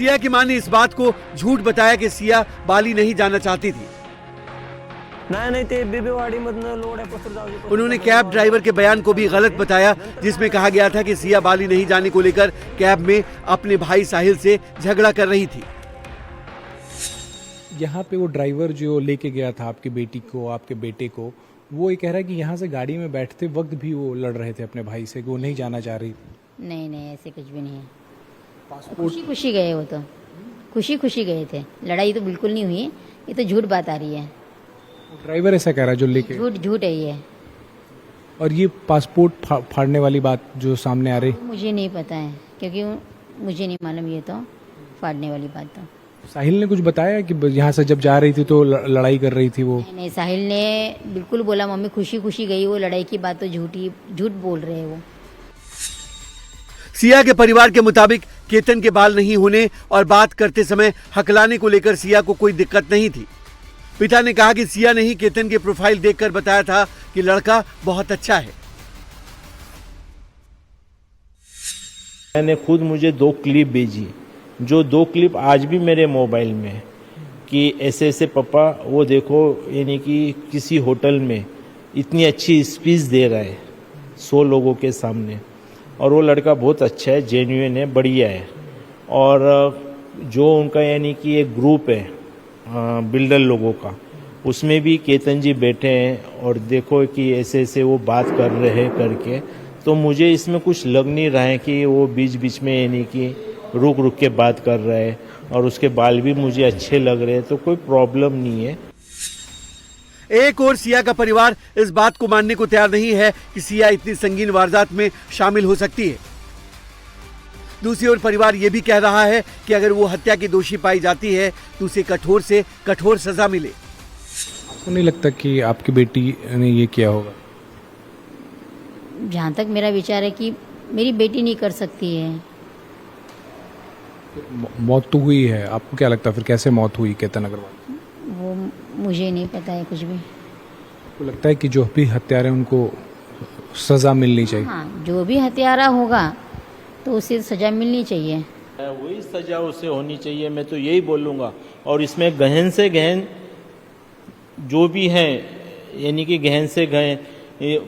सिया की मां ने इस बात को झूठ बताया कि सिया बाली नहीं जाना चाहती थी। उन्होंने कैब ड्राइवर के बयान को भी गलत बताया, जिसमें कहा गया था कि सिया बाली नहीं जाने को लेकर कैब में अपने भाई साहिल से झगड़ा कर रही थी। यहाँ पे वो ड्राइवर जो लेके गया था आपकी बेटी को, आपके बेटे को, वो ये कह रहा है कि यहाँ से गाड़ी में बैठते वक्त भी वो लड़ रहे थे अपने भाई से कि वो नहीं जाना चाह रही। नहीं, ऐसे कुछ भी नहीं है। खुशी खुशी गए, वो तो खुशी खुशी गए थे, लड़ाई तो बिल्कुल नहीं हुई। ये तो झूठ बात आ रही है। ड्राइवर ऐसा कह रहा है जो लेके, झूठ है ये। और ये पासपोर्ट फाड़ने वाली बात जो सामने आ रही, मुझे नहीं पता है, क्योंकि मुझे नहीं मालूम ये तो फाड़ने वाली बात। तो साहिल ने कुछ बताया कि यहाँ से जब जा रही थी तो लड़ाई कर रही थी वो? नहीं, साहिल ने बिल्कुल बोला मम्मी खुशी खुशी गई, वो लड़ाई की बात तो झूठ बोल रहे हैं वो। सिया के परिवार के मुताबिक केतन के बाल नहीं होने और बात करते समय हकलाने को लेकर सिया को कोई दिक्कत नहीं थी। पिता ने कहा कि सिया ने ही केतन के प्रोफाइल देखकर बताया था कि लड़का बहुत अच्छा है। मैंने खुद मुझे 2 क्लिप भेजी, जो 2 क्लिप आज भी मेरे मोबाइल में है कि ऐसे पापा वो देखो, यानी कि किसी होटल में इतनी अच्छी स्पीच दे रहा है 100 लोगों के सामने, और वो लड़का बहुत अच्छा है, जेन्युइन है, बढ़िया है। और जो उनका यानी कि एक ग्रुप है बिल्डर लोगों का, उसमें भी केतन जी बैठे हैं और देखो कि ऐसे वो बात कर रहे हैं करके, तो मुझे इसमें कुछ लग नहीं रहा है कि वो बीच बीच में यानी कि रुक के बात कर रहे हैं, और उसके बाल भी मुझे अच्छे लग रहे हैं, तो कोई प्रॉब्लम नहीं है। एक और सिया का परिवार इस बात को मानने को तैयार नहीं है कि सिया इतनी संगीन वारदात में शामिल हो सकती है। दूसरी ओर परिवार ये भी कह रहा है कि अगर वो हत्या की दोषी पाई जाती है तो उसे कठोर से कठोर सजा मिले। आपको नहीं लगता कि आपकी बेटी ने ये किया होगा? जहाँ तक मेरा विचार है कि मेरी बेटी नहीं कर सकती है। मौत तो हुई है, आपको क्या लगता है फिर कैसे मौत हुई केतन अग्रवाल? वो मुझे नहीं पता है कुछ भी। आपको लगता है कि जो भी हत्यारे उनको सजा मिलनी चाहिए? हाँ, जो भी हत्यारा होगा तो उसे सजा मिलनी चाहिए। वही सजा उसे होनी चाहिए, मैं तो यही बोलूँगा। और इसमें गहन से गहन जो भी हैं, यानी कि गहन से गहन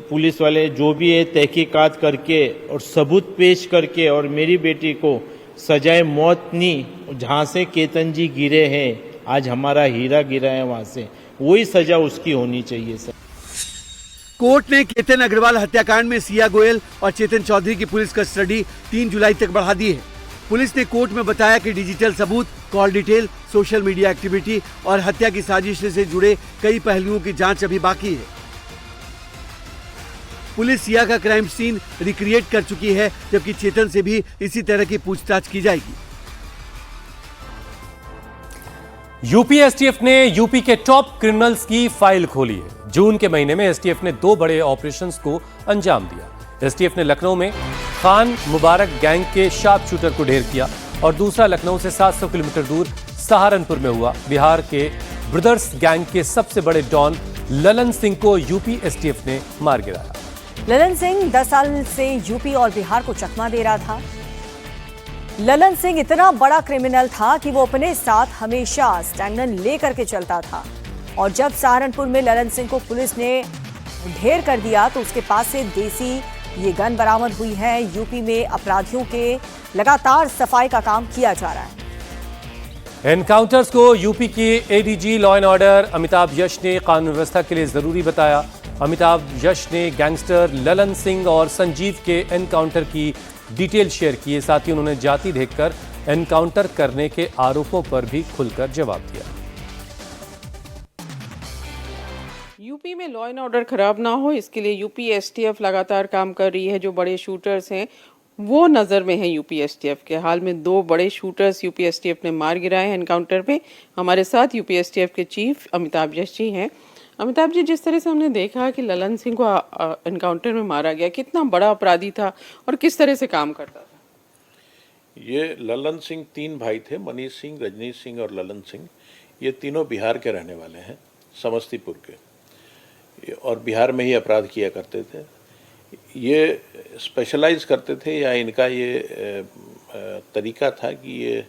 पुलिस वाले जो भी है तहकीकात करके और सबूत पेश करके, और मेरी बेटी को सजाए मौत नहीं, जहाँ से केतन जी गिरे हैं, आज हमारा हीरा गिरा है वहाँ से, वही सजा उसकी होनी चाहिए सर। कोर्ट ने केतन अग्रवाल हत्याकांड में सिया गोयल और चेतन चौधरी की पुलिस कस्टडी 3 जुलाई तक बढ़ा दी है। पुलिस ने कोर्ट में बताया कि डिजिटल सबूत, call detail, social media activity और हत्या की साजिश से जुड़े कई पहलुओं की जांच अभी बाकी है। पुलिस सिया का क्राइम सीन रिक्रिएट कर चुकी है, जबकि चेतन से भी इसी तरह की पूछताछ की जाएगी। यूपी एसटीएफ ने यूपी के टॉप क्रिमिनल्स की फाइल खोली है। जून के महीने में एसटीएफ ने 2 बड़े ऑपरेशंस को अंजाम दिया। एसटीएफ ने लखनऊ में खान मुबारक गैंग के शार्प शूटर को ढेर किया और दूसरा लखनऊ से 700 किलोमीटर दूर सहारनपुर में हुआ। बिहार के ब्रदर्स गैंग के सबसे बड़े डॉन ललन सिंह को यूपी एसटीएफ ने मार गिराया। ललन सिंह 10 साल से यूपी और बिहार को चकमा दे रहा था। ललन सिंह इतना बड़ा क्रिमिनल था कि वो अपने साथ हमेशा स्टैंगन लेकर के चलता था, और जब सहारनपुर में ललन सिंह को पुलिस ने ढेर कर दिया तो उसके पास से देसी ये गन बरामद हुई है। यूपी में अपराधियों के लगातार सफाई का काम किया जा रहा है। एनकाउंटर्स को यूपी के ADG law and order Amitabh Yash ने कानून व्यवस्था के लिए जरूरी बताया। अमिताभ यश ने गैंगस्टर ललन सिंह और संजीव के एनकाउंटर की डिटेल शेयर किए। साथ ही उन्होंने जाति देखकर एनकाउंटर करने के आरोपों पर भी खुलकर जवाब दिया। यूपी में लॉ एंड ऑर्डर खराब ना हो, इसके लिए यूपी एसटीएफ लगातार काम कर रही है। जो बड़े शूटर्स हैं वो नजर में है यूपी एसटीएफ के। हाल में 2 बड़े शूटर्स यूपी एसटीएफ ने मार गिराए हैं एनकाउंटर पे। हमारे साथ यूपी एसटीएफ के चीफ अमिताभ यश जी हैं। अमिताभ जी, जिस तरह से हमने देखा कि ललन सिंह को एनकाउंटर में मारा गया, कितना बड़ा अपराधी था और किस तरह से काम करता था? ये ललन सिंह 3 भाई थे, मनीष सिंह, रजनीश सिंह और ललन सिंह। ये तीनों बिहार के रहने वाले हैं, समस्तीपुर के, और बिहार में ही अपराध किया करते थे। ये स्पेशलाइज करते थे, या इनका ये तरीका था कि ये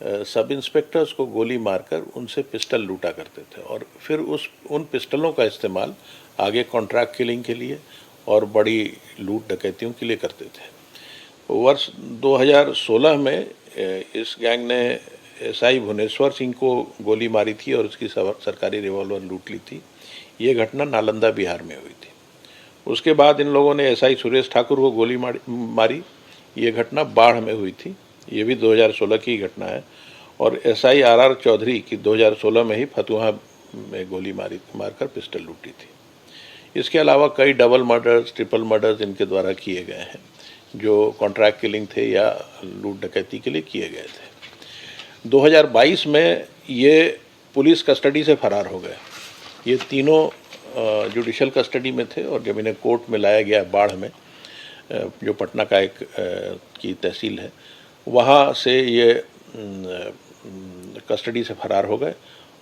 सब इंस्पेक्टर्स को गोली मारकर उनसे पिस्टल लूटा करते थे और फिर उन पिस्टलों का इस्तेमाल आगे कॉन्ट्रैक्ट किलिंग के लिए और बड़ी लूट डकैतियों के लिए करते थे। वर्ष 2016 में इस गैंग ने एसआई भुवनेश्वर सिंह को गोली मारी थी और उसकी सरकारी रिवॉल्वर लूट ली थी। ये घटना नालंदा बिहार में हुई थी। उसके बाद इन लोगों ने एसआई सुरेश ठाकुर को गोली मारी। ये घटना बाढ़ में हुई थी। ये भी 2016 की घटना है। और एसआई आरआर चौधरी की 2016 में ही फतुहा में गोली मारकर पिस्टल लूटी थी। इसके अलावा कई डबल मर्डर्स, ट्रिपल मर्डर्स इनके द्वारा किए गए हैं जो कॉन्ट्रैक्ट किलिंग थे या लूट डकैती के लिए किए गए थे। 2022 में ये पुलिस कस्टडी से फरार हो गए। ये तीनों जुडिशल कस्टडी में थे और जब इन्हें कोर्ट में लाया गया बाढ़ में, जो पटना का एक की तहसील है, वहाँ से ये कस्टडी से फरार हो गए।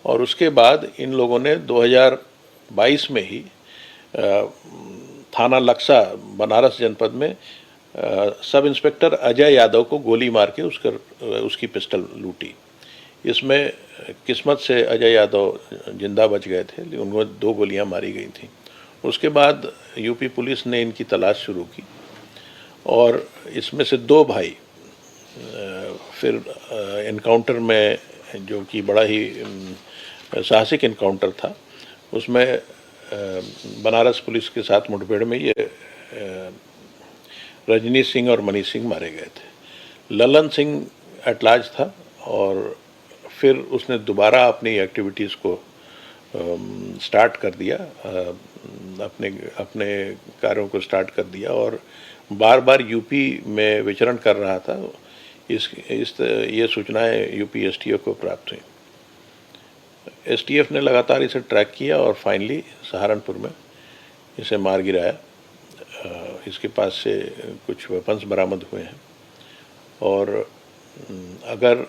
और उसके बाद इन लोगों ने 2022 में ही थाना लक्सा बनारस जनपद में सब इंस्पेक्टर अजय यादव को गोली मार के उसकी पिस्टल लूटी। इसमें किस्मत से अजय यादव जिंदा बच गए थे, लेकिन उनको 2 गोलियां मारी गई थी। उसके बाद यूपी पुलिस ने इनकी तलाश शुरू की और इसमें से 2 भाई फिर एनकाउंटर में, जो कि बड़ा ही साहसिक एनकाउंटर था, उसमें बनारस पुलिस के साथ मुठभेड़ में ये रजनी सिंह और मनीष सिंह मारे गए थे। ललन सिंह एट लार्ज था और फिर उसने दोबारा अपनी एक्टिविटीज़ को स्टार्ट कर दिया, अपने कार्यों को स्टार्ट कर दिया और बार बार यूपी में विचरण कर रहा था। ये सूचनाएं यूपी एसटीएफ को प्राप्त हुई। एसटीएफ ने लगातार इसे ट्रैक किया और फाइनली सहारनपुर में इसे मार गिराया। इसके पास से कुछ वेपन्स बरामद हुए हैं और अगर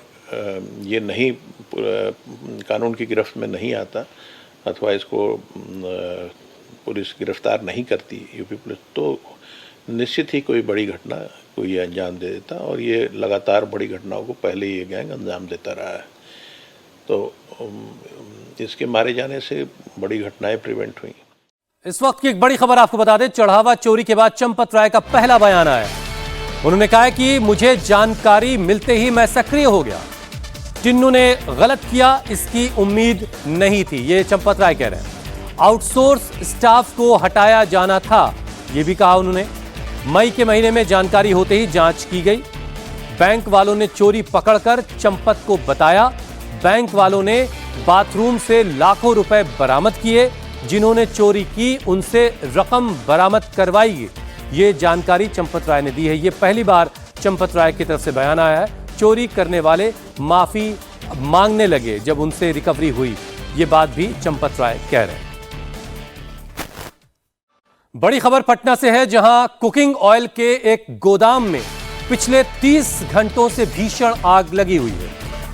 ये नहीं कानून की गिरफ्त में नहीं आता अथवा इसको पुलिस गिरफ्तार नहीं करती यूपी पुलिस, तो निश्चित ही कोई बड़ी घटना को ये अंजाम दे देता और ये लगातार बड़ी घटनाओं को पहले ये गैंग अंजाम देता रहा है। तो इसके मारे जाने से बड़ी घटनाएं प्रिवेंट हुई। इस वक्त की एक बड़ी खबर आपको बता दें, चढ़ावा चोरी के बाद चंपत राय का पहला बयान आया। उन्होंने कहा है कि मुझे जानकारी मिलते ही मैं सक्रिय हो गया। टिन्नू ने गलत किया, इसकी उम्मीद नहीं थी, ये चंपत राय कह रहे हैं। आउटसोर्स स्टाफ को हटाया जाना था, ये भी कहा उन्होंने। मई के महीने में जानकारी होते ही जांच की गई। बैंक वालों ने चोरी पकड़कर चंपत को बताया। बैंक वालों ने बाथरूम से लाखों रुपए बरामद किए। जिन्होंने चोरी की उनसे रकम बरामद करवाई, ये जानकारी चंपत राय ने दी है। ये पहली बार चंपत राय की तरफ से बयान आया है। चोरी करने वाले माफी मांगने लगे जब उनसे रिकवरी हुई, ये बात भी चंपत राय कह रहे हैं। बड़ी खबर पटना से है, जहां कुकिंग ऑयल के एक गोदाम में पिछले 30 घंटों से भीषण आग लगी हुई है।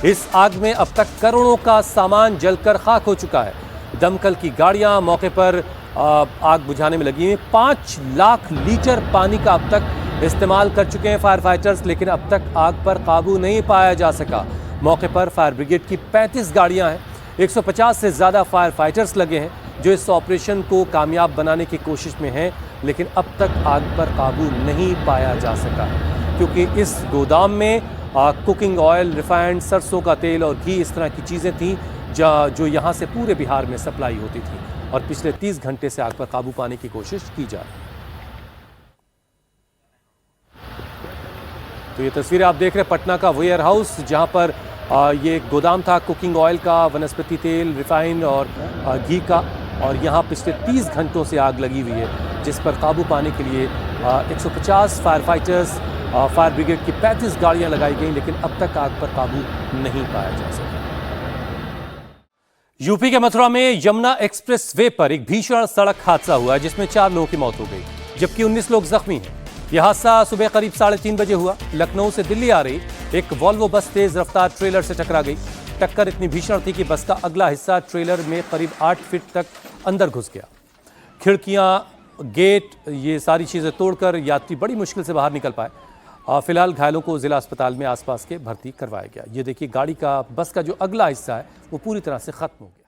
इस आग में अब तक करोड़ों का सामान जलकर खाक हो चुका है। दमकल की गाड़ियां मौके पर आग बुझाने में लगी हैं। 5 लाख लीटर पानी का अब तक इस्तेमाल कर चुके हैं फायर फाइटर्स, लेकिन अब तक आग पर काबू नहीं पाया जा सका। मौके पर फायर ब्रिगेड की 35 गाड़ियां हैं। 150 से ज़्यादा फायर फाइटर्स लगे हैं जो इस ऑपरेशन को कामयाब बनाने की कोशिश में हैं, लेकिन अब तक आग पर काबू नहीं पाया जा सका, क्योंकि इस गोदाम में कुकिंग ऑयल, रिफाइंड सरसों का तेल और घी, इस तरह की चीज़ें थीं जो यहाँ से पूरे बिहार में सप्लाई होती थी और पिछले 30 घंटे से आग पर काबू पाने की कोशिश की जा रही है। तो ये तस्वीरें आप देख रहे हैं पटना का वेयर हाउस, जहाँ पर ये गोदाम था कुकिंग ऑयल का, वनस्पति तेल, रिफाइंड और घी का, और यहाँ पिछले 30 घंटों से आग लगी हुई है, जिस पर काबू पाने के लिए 150 फायर फाइटर्स, फायर ब्रिगेड की 35 गाड़ियाँ लगाई गई, लेकिन अब तक आग पर काबू नहीं पाया जा सका। यूपी के मथुरा में यमुना एक्सप्रेस वे पर एक भीषण सड़क हादसा हुआ है, जिसमें 4 लोगों की मौत हो गई, जबकि 19 लोग जख्मी हैं। यह हादसा सुबह करीब 3:30 बजे हुआ। लखनऊ से दिल्ली आ रही एक वॉल्वो बस तेज रफ्तार ट्रेलर से टकरा गई। टक्कर इतनी भीषण थी कि बस का अगला हिस्सा ट्रेलर में करीब 8 फीट तक अंदर घुस गया। खिड़कियां, गेट, ये सारी चीज़ें तोड़कर यात्री बड़ी मुश्किल से बाहर निकल पाए। फिलहाल घायलों को जिला अस्पताल में आसपास के भर्ती करवाया गया। ये देखिए गाड़ी का, बस का जो अगला हिस्सा है वो पूरी तरह से खत्म हो गया।